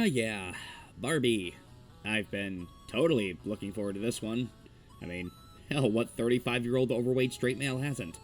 Yeah, Barbie. I've been totally looking forward to this one. I mean, hell, what 35-year-old overweight straight male hasn't?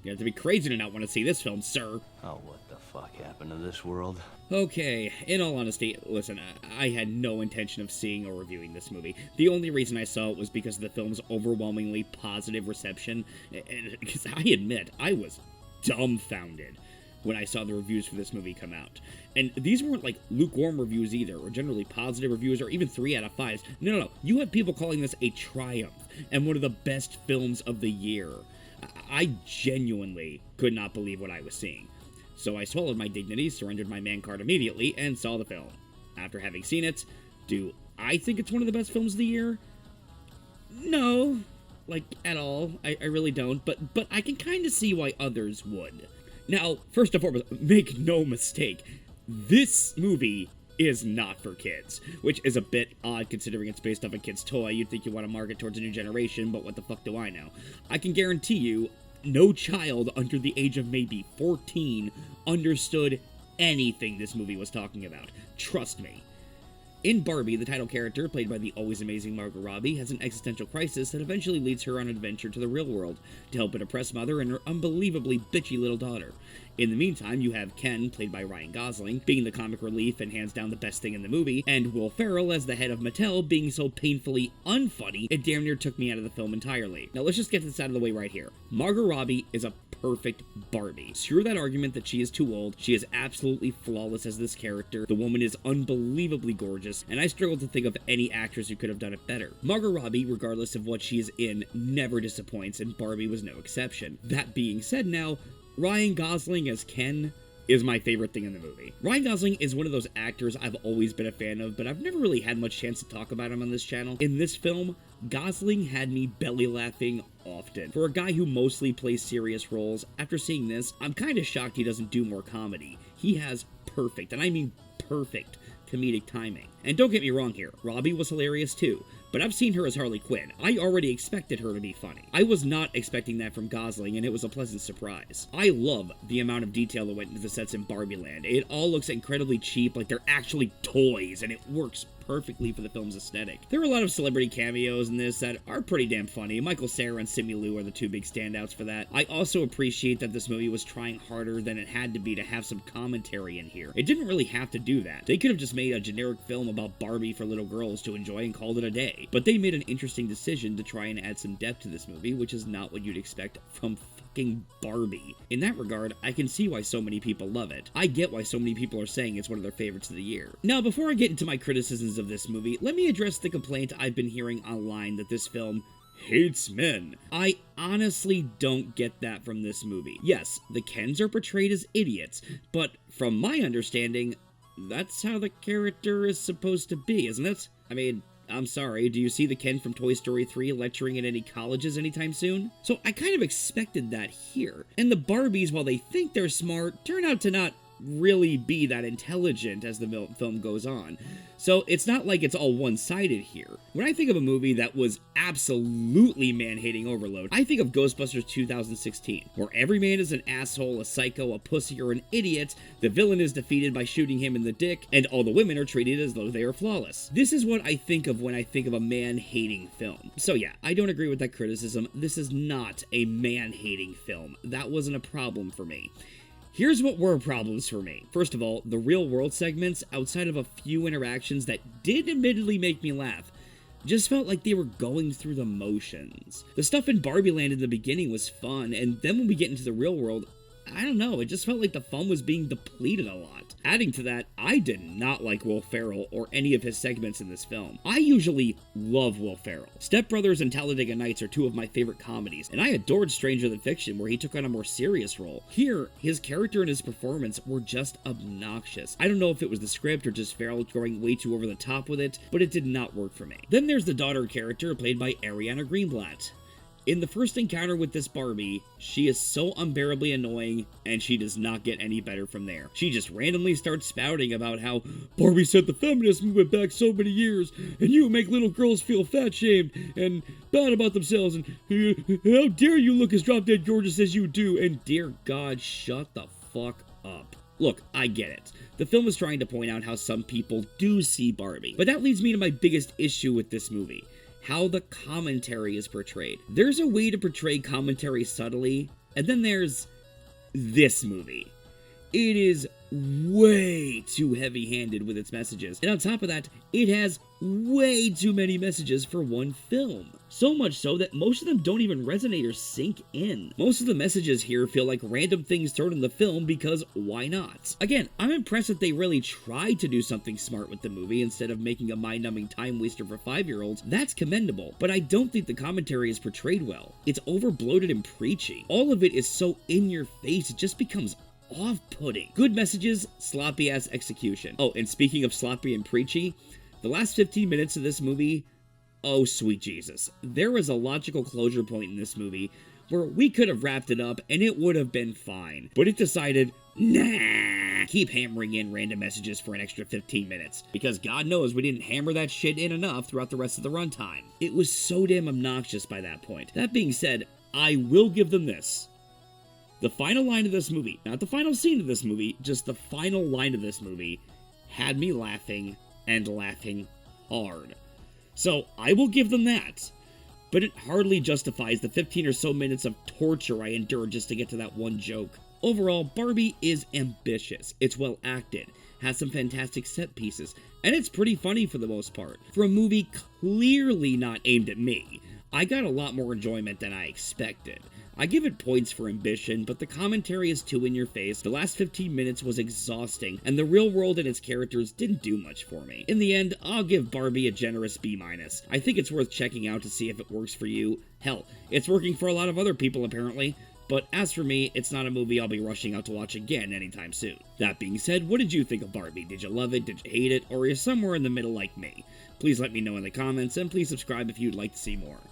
You have to be crazy to not want to see this film, sir. Oh, what the fuck happened to this world? Okay, in all honesty, listen, I had no intention of seeing or reviewing this movie. The only reason I saw it was because of the film's overwhelmingly positive reception, and because I admit, I was dumbfounded when I saw the reviews for this movie come out. And these weren't like lukewarm reviews either, or generally positive reviews, or even 3 out of 5s. No. You have people calling this a triumph, and one of the best films of the year. I genuinely could not believe what I was seeing. So I swallowed my dignity, surrendered my man card immediately, and saw the film. After having seen it, do I think it's one of the best films of the year? No, like, at all. I really don't, but I can kind of see why others would. Now, first and foremost, make no mistake, this movie is not for kids, which is a bit odd considering it's based off a kid's toy. You'd think you want to market towards a new generation, but what the fuck do I know? I can guarantee you, no child under the age of maybe 14 understood anything this movie was talking about. Trust me. In Barbie, the title character, played by the always amazing Margot Robbie, has an existential crisis that eventually leads her on an adventure to the real world to help a depressed mother and her unbelievably bitchy little daughter. In the meantime, you have Ken, played by Ryan Gosling, being the comic relief and hands down the best thing in the movie, and Will Ferrell as the head of Mattel being so painfully unfunny it damn near took me out of the film entirely. Now let's just get this out of the way right here. Margot Robbie is a perfect Barbie. Screw that argument that she is too old. She is absolutely flawless as this character. The woman is unbelievably gorgeous, and I struggle to think of any actress who could have done it better. Margot Robbie, regardless of what she is in, never disappoints, and Barbie was no exception. That being said now, Ryan Gosling as Ken is my favorite thing in the movie. Ryan Gosling is one of those actors I've always been a fan of, but I've never really had much chance to talk about him on this channel. In this film, Gosling had me belly laughing often. For a guy who mostly plays serious roles, after seeing this, I'm kind of shocked he doesn't do more comedy. He has perfect, and I mean perfect, comedic timing. And don't get me wrong here, Robbie was hilarious too, but I've seen her as Harley Quinn. I already expected her to be funny. I was not expecting that from Gosling, and it was a pleasant surprise. I love the amount of detail that went into the sets in Barbie Land. It all looks incredibly cheap, like they're actually toys, and it works perfectly for the film's aesthetic. There are a lot of celebrity cameos in this that are pretty damn funny. Michael Cera and Simu Liu are the two big standouts for that. I also appreciate that this movie was trying harder than it had to be to have some commentary in here. It didn't really have to do that. They could have just made a generic film about Barbie for little girls to enjoy and called it a day. But they made an interesting decision to try and add some depth to this movie, which is not what you'd expect from fucking Barbie. In that regard, I can see why so many people love it. I get why so many people are saying it's one of their favorites of the year. Now, before I get into my criticisms of this movie, let me address the complaint I've been hearing online that this film hates men. I honestly don't get that from this movie. Yes, the Kens are portrayed as idiots, but from my understanding, that's how the character is supposed to be, isn't it? I mean, I'm sorry, do you see the Ken from Toy Story 3 lecturing at any colleges anytime soon? So I kind of expected that here. And the Barbies, while they think they're smart, turn out to not really be that intelligent as the film goes on. So it's not like it's all one-sided here. When I think of a movie that was absolutely man-hating overload, I think of Ghostbusters 2016, where every man is an asshole, a psycho, a pussy, or an idiot, the villain is defeated by shooting him in the dick, and all the women are treated as though they are flawless. This is what I think of when I think of a man-hating film. So yeah, I don't agree with that criticism. This is not a man-hating film. That wasn't a problem for me. Here's what were problems for me. First of all, the real-world segments, outside of a few interactions that did admittedly make me laugh, just felt like they were going through the motions. The stuff in Barbie Land in the beginning was fun, and then when we get into the real world, I don't know, it just felt like the fun was being depleted a lot. Adding to that, I did not like Will Ferrell or any of his segments in this film. I usually love Will Ferrell. Step Brothers and Talladega Nights are two of my favorite comedies, and I adored Stranger Than Fiction, where he took on a more serious role. Here, his character and his performance were just obnoxious. I don't know if it was the script or just Ferrell going way too over the top with it, but it did not work for me. Then there's the daughter character played by Ariana Greenblatt. In the first encounter with this Barbie, she is so unbearably annoying, and she does not get any better from there. She just randomly starts spouting about how Barbie set the feminist movement back so many years, and you make little girls feel fat-shamed and bad about themselves, and how dare you look as drop-dead gorgeous as you do, and dear God, shut the fuck up. Look, I get it. The film is trying to point out how some people do see Barbie, but that leads me to my biggest issue with this movie. How the commentary is portrayed. There's a way to portray commentary subtly, and then there's this movie. It is way too heavy-handed with its messages, and on top of that, it has way too many messages for one film. So much so that most of them don't even resonate or sink in. Most of the messages here feel like random things thrown in the film because why not? Again, I'm impressed that they really tried to do something smart with the movie instead of making a mind-numbing time waster for 5-year-olds. That's commendable, but I don't think the commentary is portrayed well. It's over-bloated and preachy. All of it is so in your face, it just becomes off-putting. Good messages, sloppy-ass execution. Oh, and speaking of sloppy and preachy, the last 15 minutes of this movie, oh sweet Jesus. There was a logical closure point in this movie where we could have wrapped it up and it would have been fine. But it decided, nah, keep hammering in random messages for an extra 15 minutes. Because God knows we didn't hammer that shit in enough throughout the rest of the runtime. It was so damn obnoxious by that point. That being said, I will give them this. The final line of this movie, not the final scene of this movie, just the final line of this movie, had me laughing and laughing hard. So I will give them that, but it hardly justifies the 15 or so minutes of torture I endured just to get to that one joke. Overall, Barbie is ambitious, it's well acted, has some fantastic set pieces, and it's pretty funny for the most part. For a movie clearly not aimed at me, I got a lot more enjoyment than I expected. I give it points for ambition, but the commentary is too in your face, the last 15 minutes was exhausting, and the real world and its characters didn't do much for me. In the end, I'll give Barbie a generous B-. I think it's worth checking out to see if it works for you. Hell, it's working for a lot of other people apparently. But as for me, it's not a movie I'll be rushing out to watch again anytime soon. That being said, what did you think of Barbie? Did you love it? Did you hate it? Or are you somewhere in the middle like me? Please let me know in the comments, and please subscribe if you'd like to see more.